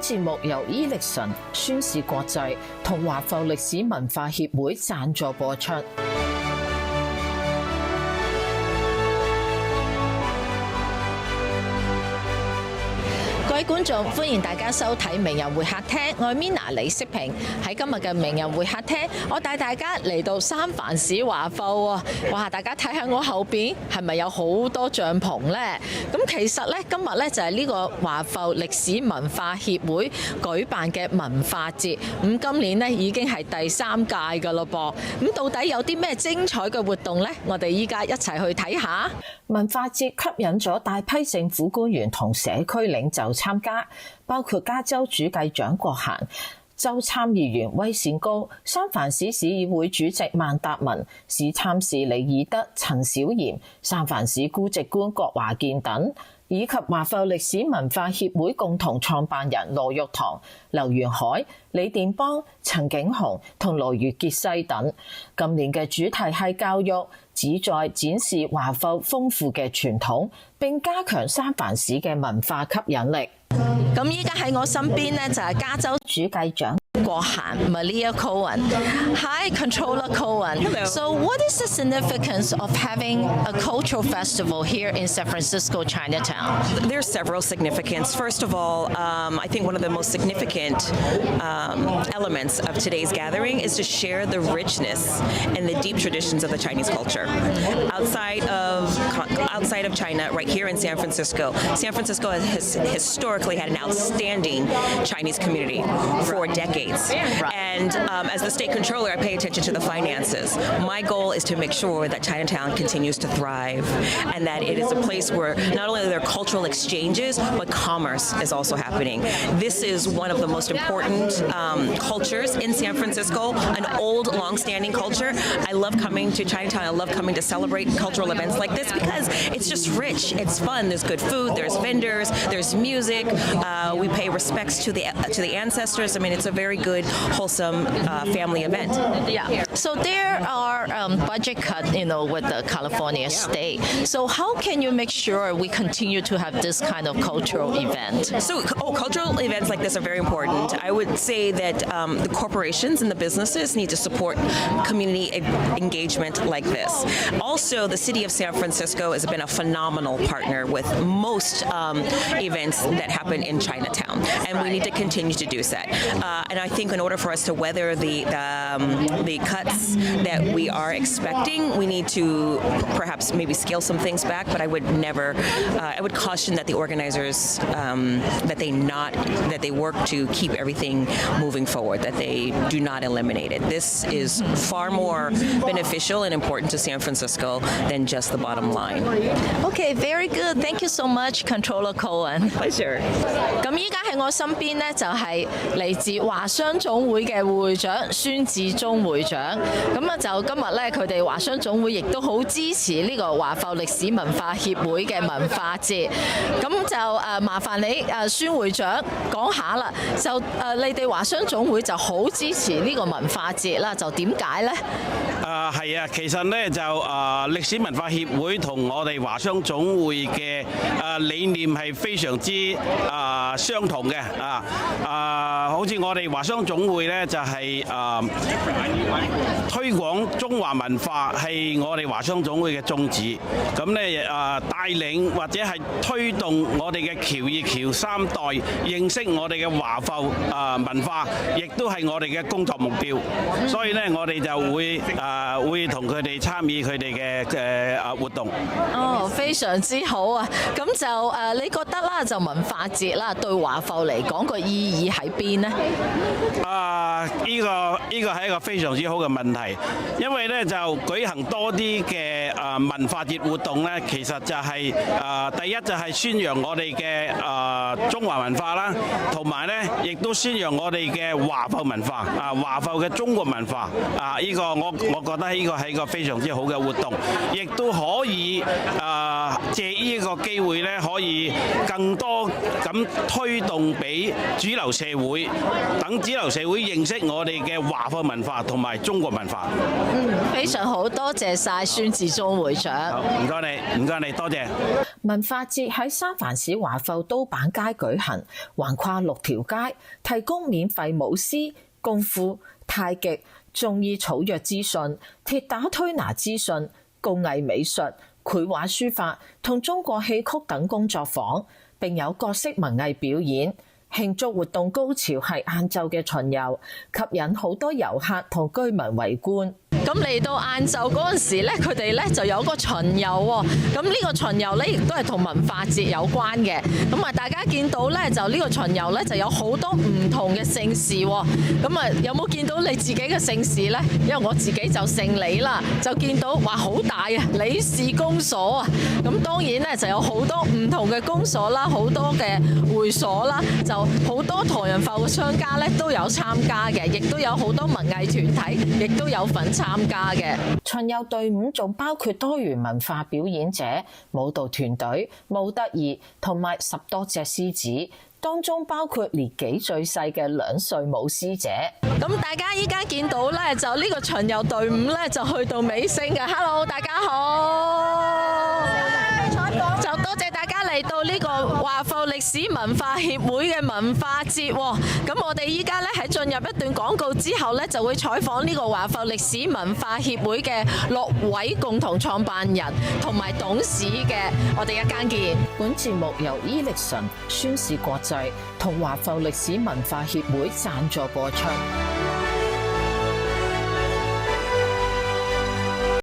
節目由伊力神、宣視國際同華埠歷史文化協會贊助播出。各位觀眾，歡迎大家收睇《名人會客廳》，我係 Mina 李飾萍。喺今日嘅《名人會客廳》，我帶大家嚟到三藩市華埠喎。哇！大家睇下我後邊係咪有好多帳篷呢？咁其實呢，今日呢就係呢個華埠歷史文化協會舉辦嘅文化節。咁今年呢已經係第3屆㗎咯噃。咁到底有啲咩精彩嘅活動呢？我哋依家一齊去睇下。文化節吸引咗大批政府官員同社區領袖參加，包括加州主計長郭嫻、州參議員威善高、三藩市市議會主席萬達文、市參事李爾德、陳小賢、三藩市姑籍官郭華健等，以及華埠歷史文化協會共同創辦人羅玉堂、劉元海、李殿邦、陳景雄同羅月傑西等。今年嘅主題係教育，旨在展示華埠豐富嘅傳統，並加強三藩市嘅文化吸引力。咁依家喺我身邊呢，就係加州主計長郭嫻 Malia Cohen. Hi, Controller Cohen. Hello. So what is the significance of having a cultural festival here in San Francisco, Chinatown? There's several significance. First of all, I think one of the most significant elements of today's gathering is to share the richness and the deep traditions of the Chinese culture. Outside of China, right here in San Francisco has historically had an outstanding Chinese community for decades. And as the state controller, I pay attention to the finances. My goal is to make sure that Chinatown continues to thrive and that it is a place where not only are there cultural exchanges, but commerce is also happening. This is one of the most important cultures in San Francisco, an old, long-standing culture. I love coming to Chinatown. I love coming to celebrate cultural events like this because it's just rich. It's fun. There's good food. There's vendors. There's music. We pay respects to the ancestors. I mean, it's a very good, wholesome family event. Yeah. So there are budget cuts, with the California state. So how can you make sure we continue to have this kind of cultural event? So cultural events like this are very important. I would say that the corporations and the businesses need to support community engagement like this. Also, the city of San Francisco has been a phenomenal partner with most events that happen in Chinatown, and we need to continue to do that. And I think in order for us to weather the cuts that we are expecting, we need to perhaps maybe scale some things back. But I would caution that the organizers that they work to keep everything moving forward, that they do not eliminate it. This is far more beneficial and important to San Francisco than just the bottom line. Okay, very good. Thank you so much, Controller Cohen. Pleasure. 咁依家喺我身邊呢，就係嚟自華商總會嘅會長孫志忠會長。咁就今日咧，佢哋華商總會亦都好支持呢個華埠歷史文化協會嘅文化節。咁就麻煩你孫會長講下啦。就你哋華商總會就好支持呢個文化節啦，就點解呢？係啊，其實呢，就歷史文化協會同我哋華商總會嘅理念係非常之相同嘅好似我哋華商總會呢，就係推廣中華文化係我哋華商總會嘅宗旨。咁呢帶領或者係推動我哋嘅僑二僑三代認識我哋嘅華埠文化，亦都係我哋嘅工作目標。所以呢，我哋就會同佢哋參與佢哋嘅活動。哦，非常之好啊！咁就你覺得啦，就文化節啦，對華埠嚟講個意義喺邊呢？呢個係一個非常之好嘅問題，因為咧就舉行多啲嘅文化節活動咧，其實就係第一就係宣揚我哋嘅中華文化啦，同埋咧亦都宣揚我哋嘅華埠文化華埠嘅中國文化呢個我覺得呢個係一個非常之好嘅活動，亦都可以借呢個機會咧，可以更多咁推動俾主流社會，等主流社會認識我哋嘅華埠文化同埋中國文化。非常好，多謝晒孫志忠會長。唔該你，多謝。文化節喺三藩市華埠都板街舉行，橫跨6條街，提供免費舞獅、功夫、太極、中醫草藥資訊、鐵打推拿資訊、工藝美術、繪畫書法同中國戲曲等工作坊，並有各式文藝表演。慶祝活動高潮係晏晝嘅巡遊，吸引好多遊客同居民圍觀。咁嚟到晏晝嗰陣時咧，佢哋咧就有個巡遊喎。咁呢個巡遊咧亦都係同文化節有關嘅。咁啊，大家見到咧就呢個巡遊咧就有好多唔同嘅姓氏喎。咁啊，有冇見到你自己嘅姓氏咧？因為我自己就姓李啦，就見到話好大啊，李氏公所啊。咁當然咧就有好多唔同嘅公所啦，好多嘅會所啦，就好多唐人埠嘅商家咧都有參加嘅，亦都有好多文藝團體，亦都有份參加嘅。巡遊隊伍仲包括多元文化表演者、舞蹈團隊、模特兒同埋10多隻獅子，當中包括年紀最細嘅2歲舞獅姐。咁大家依家見到咧，就呢個巡遊隊伍咧就去到尾聲嘅。Hello， 大家好。就多謝大家嚟到呢個華埠歷史文化協會嘅文化節。咁我哋依家咧喺進入一段廣告之後咧，就會採訪呢個華埠歷史文化協會嘅6位共同創辦人同埋董事嘅。我哋一間見。本節目由伊力神、宣示國際同華埠歷史文化協會贊助播出。